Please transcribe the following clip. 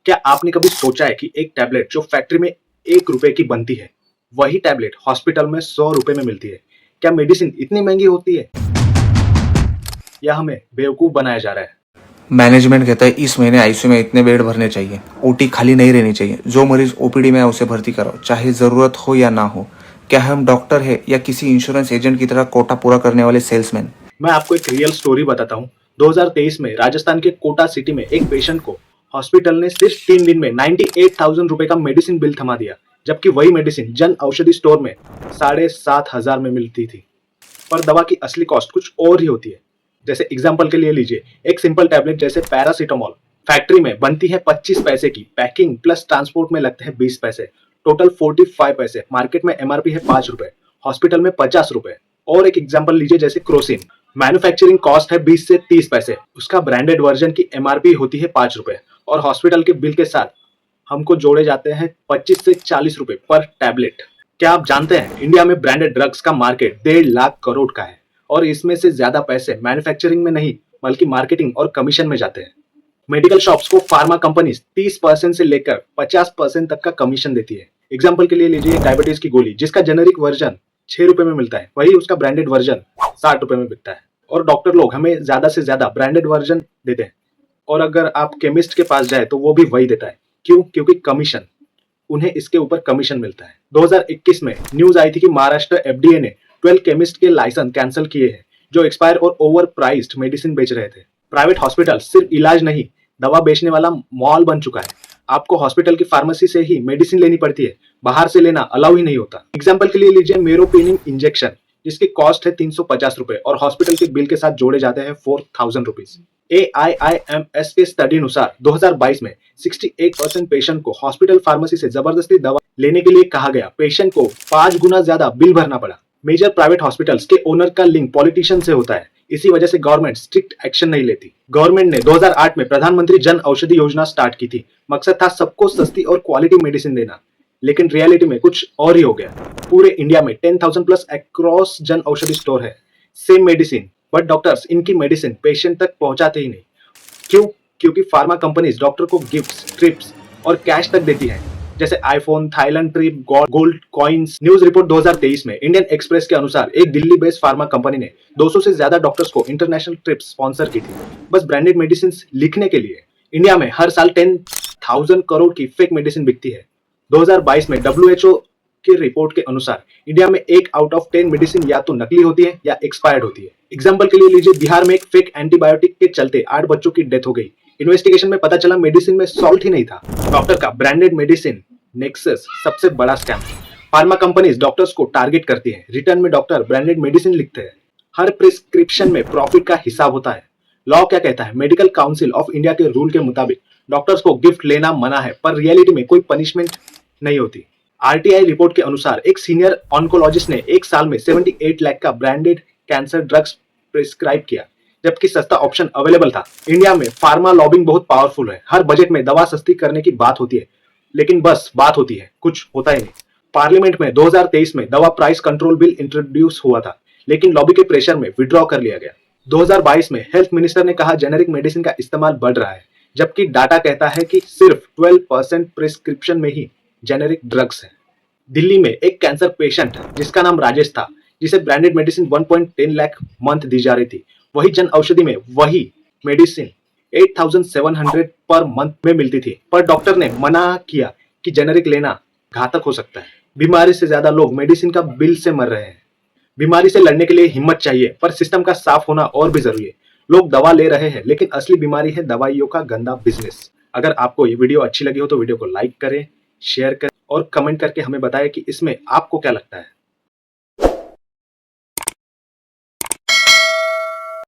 क्या आपने कभी सोचा है कि एक टैबलेट जो फैक्ट्री में 1 रुपए की बनती है, वही टैबलेट हॉस्पिटल में 100 रुपए में मिलती है? क्या मेडिसिन इतनी महंगी होती है या हमें बेवकूफ बनाया जा रहा है? मैनेजमेंट कहता है इस महीने आईसीयू में इतने बेड भरने चाहिए, ओटी खाली नहीं रहनी चाहिए, जो मरीज ओपीडी में है उसे भर्ती कराओ, चाहे जरूरत हो या ना हो। क्या हम डॉक्टर है या किसी इंश्योरेंस एजेंट की तरह कोटा पूरा करने वाले सेल्समैन? मैं आपको एक रियल स्टोरी बताता हूँ। 2023 में राजस्थान के कोटा सिटी में एक पेशेंट को हॉस्पिटल ने सिर्फ 3 दिन में 98,000 रुपए का मेडिसिन बिल थमा दिया, जबकि वही मेडिसिन जन औषधि स्टोर में 7,500 में मिलती थी। पर दवा की असली कॉस्ट कुछ और ही होती है। जैसे एग्जाम्पल के लिए लीजिए, एक सिंपल टैबलेट जैसे पैरासीटामोल फैक्ट्री में बनती है 25 पैसे की, पैकिंग प्लस ट्रांसपोर्ट में लगते हैं 20 पैसे, टोटल 45 पैसे। मार्केट में एमआरपी है 5 रुपए, हॉस्पिटल में 50 रुपए। और एक एग्जाम्पल लीजिए जैसे क्रोसिन, मैन्युफैक्चरिंग कॉस्ट है 20 से 30 पैसे, उसका ब्रांडेड वर्जन की एमआरपी होती है 5 रुपए, और हॉस्पिटल के बिल के साथ हमको जोड़े जाते हैं 25 से 40 रुपए पर टैबलेट। क्या आप जानते हैं इंडिया में ब्रांडेड ड्रग्स का मार्केट 1.5 लाख करोड़ का है, और इसमें से ज्यादा पैसे मैन्युफैक्चरिंग में नहीं बल्कि मार्केटिंग और कमीशन में जाते हैं। मेडिकल शॉप्स को फार्मा कंपनीज 30% से लेकर 50% तक का कमीशन देती है। एग्जाम्पल के लिए लीजिए डायबिटीज की गोली, जिसका जेनेरिक वर्जन 6 रुपए में मिलता है, वही उसका ब्रांडेड वर्जन 60 रुपए में बिकता है। और डॉक्टर लोग हमें ज्यादा से ज्यादा ब्रांडेड वर्जन देते हैं, और अगर आप केमिस्ट के पास जाए तो वो भी वही देता है। क्यों? क्योंकि कमीशन, उन्हें इसके ऊपर कमीशन मिलता है। 2021 में न्यूज आई थी कि महाराष्ट्र एफडीए ने 12 केमिस्ट के लाइसेंस कैंसिल किए हैं, जो एक्सपायर और ओवर प्राइस्ड मेडिसिन बेच रहे थे। प्राइवेट हॉस्पिटल सिर्फ इलाज नहीं, दवा बेचने वाला मॉल बन चुका है। आपको हॉस्पिटल की फार्मेसी से ही मेडिसिन लेनी पड़ती है, बाहर से लेना अलाउ ही नहीं होता। एग्जाम्पल के लिए लीजिए मेरोपेनिम इंजेक्शन, जिसकी कॉस्ट है 350 रुपए और हॉस्पिटल के बिल के साथ जोड़े जाते हैं 4,000 रुपीज। AIIMS के स्टडी अनुसार 2022 में 68% पेशेंट को हॉस्पिटल फार्मेसी से जबरदस्ती दवा लेने के लिए कहा गया। पेशेंट को 5 गुना ज्यादा बिल भरना पड़ा। मेजर प्राइवेट हॉस्पिटल्स के ओनर का लिंक पॉलिटिशियन से होता है, इसी वजह से गवर्नमेंट स्ट्रिक्ट एक्शन नहीं लेती। गवर्नमेंट ने 2008 में प्रधानमंत्री जन औषधि योजना स्टार्ट की थी। मकसद था सबको सस्ती और क्वालिटी मेडिसिन देना, लेकिन रियलिटी में कुछ और ही हो गया। पूरे इंडिया में 10,000 plus across Jan Aushadhi store है, सेम मेडिसिन, बट डॉक्टर्स इनकी मेडिसिन पेशेंट तक पहुंचाते ही नहीं। क्यों? क्योंकि फार्मा कंपनीज डॉक्टर को गिफ्ट्स, ट्रिप्स और कैश तक देती है, जैसे iPhone, Thailand trip, gold coins. News report 2023 में इंडियन एक्सप्रेस के अनुसार एक दिल्ली बेस्ड फार्मा कंपनी ने 200 से ज्यादा डॉक्टर्स को इंटरनेशनल ट्रिप स्पॉन्सर की थी, बस ब्रांडेड मेडिसिन लिखने के लिए। इंडिया में हर साल 10,000 करोड़ की फेक मेडिसिन बिकती है। 2022 में WHO की रिपोर्ट के अनुसार इंडिया में 1 आउट ऑफ 10 मेडिसिन या तो नकली होती है या एक्सपायर्ड होती है। एग्जाम्पल के लिए लीजिए, बिहार में एक फेक एंटीबायोटिक के चलते 8 बच्चों की डेथ हो गई। इन्वेस्टिगेशन में पता चला मेडिसिन में सॉल्ट ही नहीं था। डॉक्टर का ब्रांडेड मेडिसिन नेक्सस सबसे बड़ा स्कैम। फार्मा कंपनीज डॉक्टर्स को टारगेट करती है, रिटर्न में डॉक्टर ब्रांडेड मेडिसिन लिखते हैं। हर प्रिस्क्रिप्शन में प्रॉफिट का हिसाब होता है। लॉ क्या कहता है? मेडिकल काउंसिल ऑफ इंडिया के रूल के मुताबिक डॉक्टर्स को गिफ्ट लेना मना है, पर रियलिटी में कोई पनिशमेंट नहीं होती। RTI रिपोर्ट के अनुसार एक सीनियर ऑन्कोलॉजिस्ट ने एक साल में 78 लाख का ब्रांडेड कैंसर ड्रग्स प्रिस्क्राइब किया, जबकि सस्ता ऑप्शन अवेलेबल था। इंडिया में फार्मा लॉबिंग बहुत पावरफुल है। हर बजट में दवा सस्ती करने की बात होती है, लेकिन बस बात होती है, कुछ होता ही नहीं। पार्लियामेंट में 2023 में दवा प्राइस कंट्रोल बिल इंट्रोड्यूस हुआ था, लेकिन लॉबी के प्रेशर में विड्रॉ कर लिया गया। 2022 में हेल्थ मिनिस्टर ने कहा जेनेरिक मेडिसिन का इस्तेमाल बढ़ रहा है, जबकि डाटा कहता है कि सिर्फ 12% प्रिस्क्रिप्शन में ही जेनेरिक ड्रग्स है। दिल्ली में एक कैंसर पेशेंट जिसका नाम राजेश था, जिसे ब्रांडेड मेडिसिन 1.10 लाख मंथ दी जा रही थी, वही जन औषधि में वही मेडिसिन 8,700 पर मंथ में मिलती थी, पर डॉक्टर ने मना किया कि जेनेरिक लेना घातक हो सकता है। बीमारी से ज्यादा लोग मेडिसिन का बिल से मर रहे हैं। बीमारी से लड़ने के लिए हिम्मत चाहिए, पर सिस्टम का साफ होना और भी जरूरी है। लोग दवा ले रहे हैं, लेकिन असली बीमारी है दवाइयों का गंदा बिजनेस। अगर आपको ये वीडियो अच्छी लगी हो तो वीडियो को लाइक करें, शेयर करें और कमेंट करके हमें बताएं कि इसमें आपको क्या लगता है।